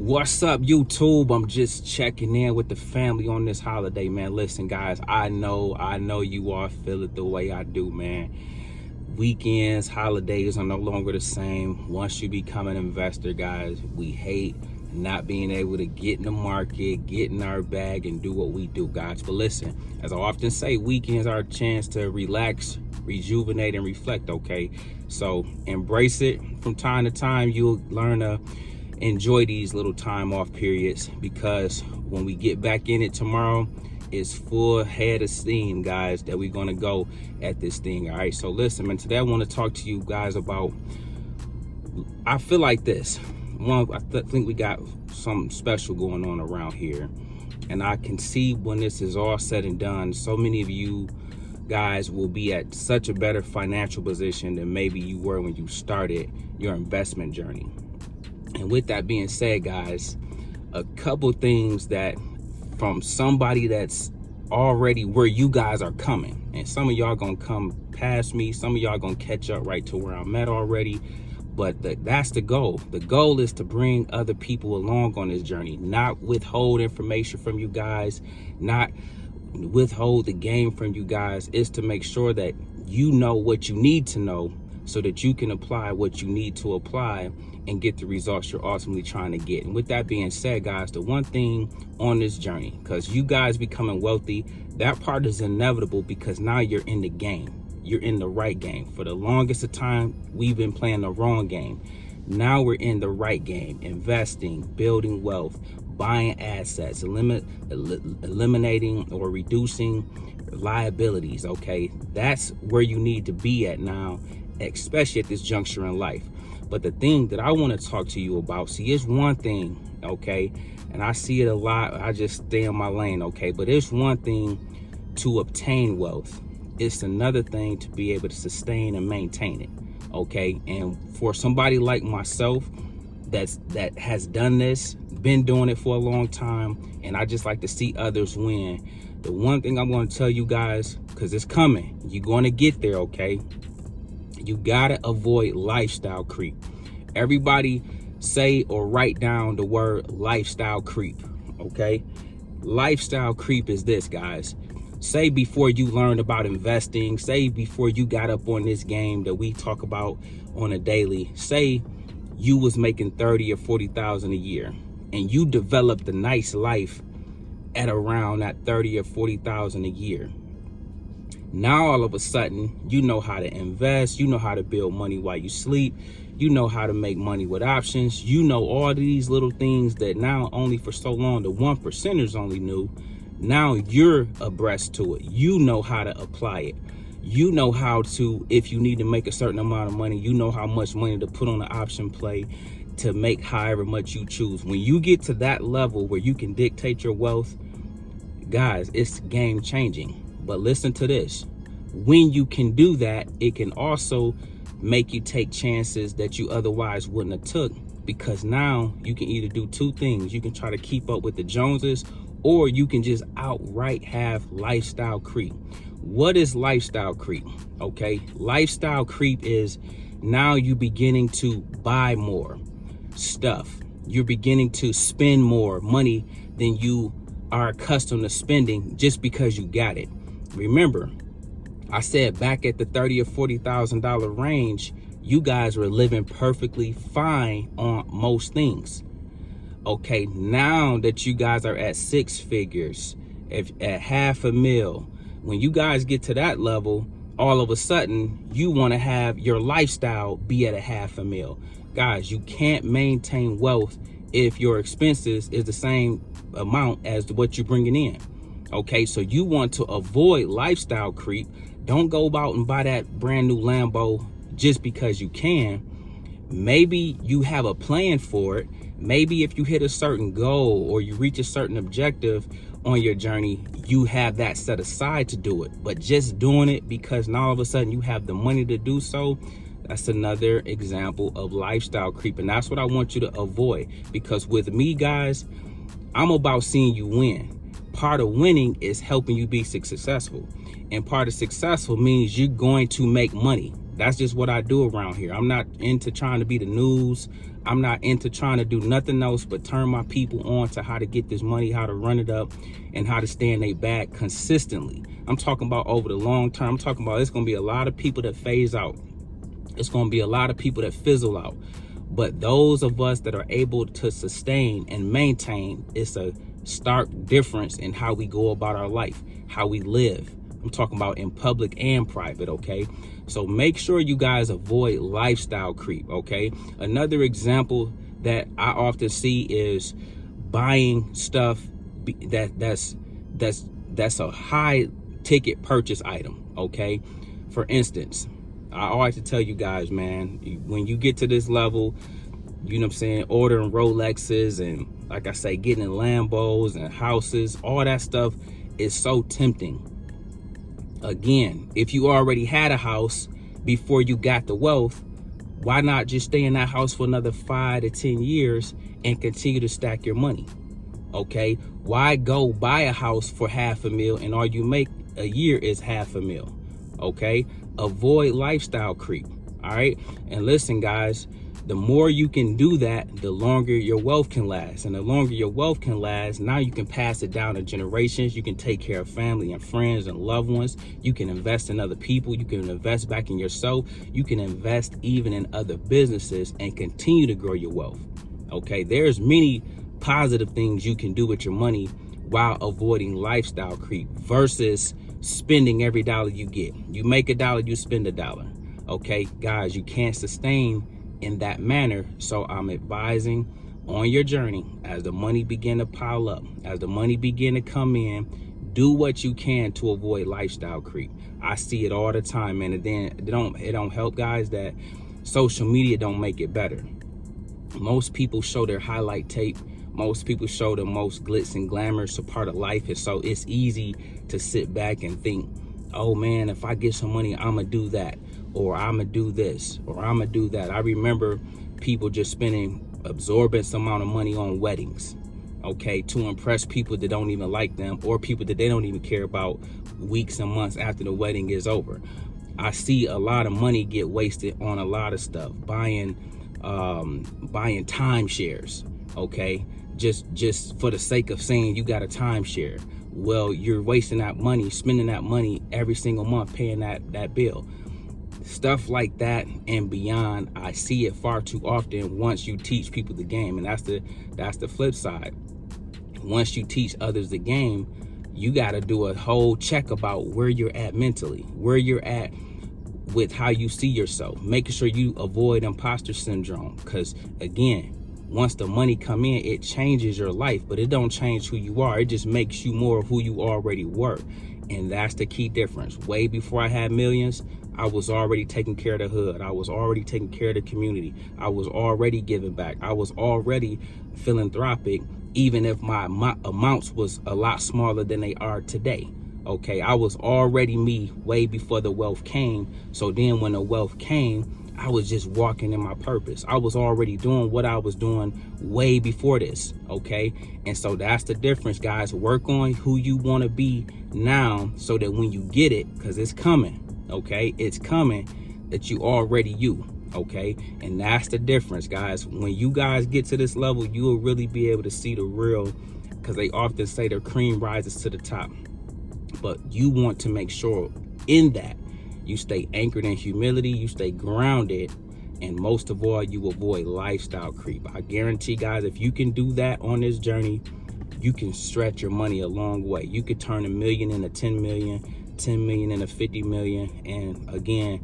What's up, YouTube? I'm just checking in with the family on this holiday, man. Listen, guys, I know you all feel it the way I do, man. Weekends, holidays are no longer the same. Once you become an investor, guys, we hate not being able to get in the market, get in our bag, and do what we do, guys. But listen, as I often say, weekends are a chance to relax, rejuvenate, and reflect, okay? So embrace it. From time to time, you'll learn to enjoy these little time off periods, because when we get back in it tomorrow, it's full head of steam, guys, that we're going to go at this thing. All right, so listen, man, today I want to talk to you guys about, I feel like this one, I think we got something special going on around here, and I can see when this is all said and done, so many of you guys will be at such a better financial position than maybe you were when you started your investment journey. And with that being said, guys, a couple things that from somebody that's already where you guys are coming, and some of y'all gonna come past me, some of y'all gonna catch up right to where I'm at already, but that's the goal. The goal is to bring other people along on this journey, not withhold information from you guys, not withhold the game from you guys. Is to make sure that you know what you need to know so that you can apply what you need to apply and get the results you're ultimately trying to get. And with that being said, guys, the one thing on this journey, because you guys becoming wealthy, that part is inevitable, because now you're in the game. You're in the right game. For the longest of time, we've been playing the wrong game. Now we're in the right game, investing, building wealth, buying assets, eliminating or reducing liabilities, okay? That's where you need to be at now, especially at this juncture in life. But the thing that I want to talk to you about, see, it's one thing, okay, and I see it a lot, I just stay in my lane, okay, but it's one thing to obtain wealth. It's another thing to be able to sustain and maintain it, okay? And for somebody like myself that has done this, been doing it for a long time, and I just like to see others win, the one thing I'm going to tell you guys, because it's coming, you're going to get there, okay? You gotta avoid lifestyle creep. Everybody say or write down the word lifestyle creep, okay? Lifestyle creep is this, guys. Say before you learned about investing, say before you got up on this game that we talk about on a daily, say you was making 30 or 40,000 a year, and you developed a nice life at around that 30 or 40,000 a year. Now, all of a sudden, you know how to invest, you know how to build money while you sleep, you know how to make money with options, you know all these little things that now only for so long the 1%ers only knew. Now you're abreast to it. You know how to apply it. You know how to, if you need to make a certain amount of money, you know how much money to put on the option play to make however much you choose. When you get to that level where you can dictate your wealth, guys, it's game changing. But listen to this, when you can do that, it can also make you take chances that you otherwise wouldn't have took, because now you can either do two things. You can try to keep up with the Joneses, or you can just outright have lifestyle creep. What is lifestyle creep? Okay, lifestyle creep is now you beginning to buy more stuff. You're beginning to spend more money than you are accustomed to spending just because you got it. Remember, I said back at the $30,000 or $40,000 range, you guys were living perfectly fine on most things. Okay, now that you guys are at six figures, at $500,000, when you guys get to that level, all of a sudden you want to have your lifestyle be at $500,000. Guys, you can't maintain wealth if your expenses is the same amount as what you're bringing in. Okay, so you want to avoid lifestyle creep. Don't go out and buy that brand new Lambo just because you can. Maybe you have a plan for it. Maybe if you hit a certain goal or you reach a certain objective on your journey, you have that set aside to do it. But just doing it because now all of a sudden you have the money to do so, that's another example of lifestyle creep. And that's what I want you to avoid, because with me, guys, I'm about seeing you win. Part of winning is helping you be successful. And part of successful means you're going to make money. That's just what I do around here. I'm not into trying to be the news. I'm not into trying to do nothing else but turn my people on to how to get this money, how to run it up, and how to stay in their bag consistently. I'm talking about over the long term. I'm talking about it's going to be a lot of people that phase out. It's going to be a lot of people that fizzle out. But those of us that are able to sustain and maintain, it's a stark difference in how we go about our life, how we live. I'm talking about in public and private, okay? So make sure you guys avoid lifestyle creep, okay? Another example that I often see is buying stuff that's a high ticket purchase item, okay? For instance, I always tell you guys, man, when you get to this level, you know what I'm saying, ordering Rolexes and, like I say, getting Lambos and houses, all that stuff is so tempting. Again, if you already had a house before you got the wealth, why not just stay in that house for another 5 to 10 years and continue to stack your money? Okay, why go buy a house for $500,000 and all you make a year is $500,000? Okay, avoid lifestyle creep. All right, and listen, guys, the more you can do that, the longer your wealth can last. And the longer your wealth can last, now you can pass it down to generations. You can take care of family and friends and loved ones. You can invest in other people. You can invest back in yourself. You can invest even in other businesses and continue to grow your wealth. Okay, there's many positive things you can do with your money while avoiding lifestyle creep versus spending every dollar you get. You make $1, you spend $1. Okay, guys, you can't sustain in that manner. So I'm advising on your journey, as the money begin to pile up, as the money begin to come in, do what you can to avoid lifestyle creep. I see it all the time, man. And then it don't help, guys, that social media don't make it better. Most people show their highlight tape. Most people show the most glitz and glamorous part of life. And so it's easy to sit back and think, oh man, if I get some money, I'm gonna do that, or I'm gonna do this, or I'm gonna do that. I remember people just spending absorbent amount of money on weddings, okay, to impress people that don't even like them, or people that they don't even care about weeks and months after the wedding is over. I see a lot of money get wasted on a lot of stuff, buying timeshares, okay, just for the sake of saying you got a timeshare. Well, you're wasting that money, spending that money every single month, paying that bill. Stuff like that and beyond, I see it far too often once you teach people the game. And that's the flip side. Once you teach others the game, you got to do a whole check about where you're at mentally, where you're at with how you see yourself, making sure you avoid imposter syndrome. Because again, once the money come in, it changes your life, but it don't change who you are. It just makes you more of who you already were. And that's the key difference. Way before I had millions, I was already taking care of the hood. I was already taking care of the community. I was already giving back. I was already philanthropic, even if my amounts was a lot smaller than they are today. Okay, I was already me way before the wealth came. So then when the wealth came, I was just walking in my purpose. I was already doing what I was doing way before this, okay? And so that's the difference, guys. Work on who you want to be now so that when you get it, because it's coming, okay? It's coming, that you already you, okay? And that's the difference, guys. When you guys get to this level, you will really be able to see the real, because they often say the cream rises to the top. But you want to make sure in that you stay anchored in humility, you stay grounded, and most of all, you avoid lifestyle creep. I guarantee, guys, if you can do that on this journey, you can stretch your money a long way. You could turn $1 million into 10 million, 10 million into 50 million, and again,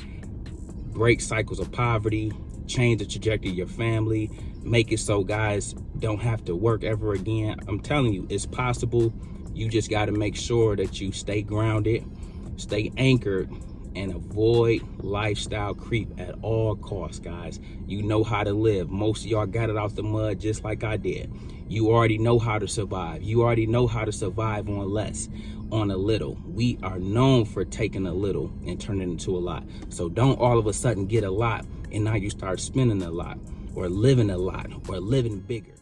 break cycles of poverty, change the trajectory of your family, make it so guys don't have to work ever again. I'm telling you, it's possible. You just got to make sure that you stay grounded, stay anchored, and avoid lifestyle creep at all costs, guys. You know how to live. Most of y'all got it out the mud just like I did. You already know how to survive. You already know how to survive on less, on a little. We are known for taking a little and turning it into a lot. So don't all of a sudden get a lot and now you start spending a lot, or living a lot, or living bigger.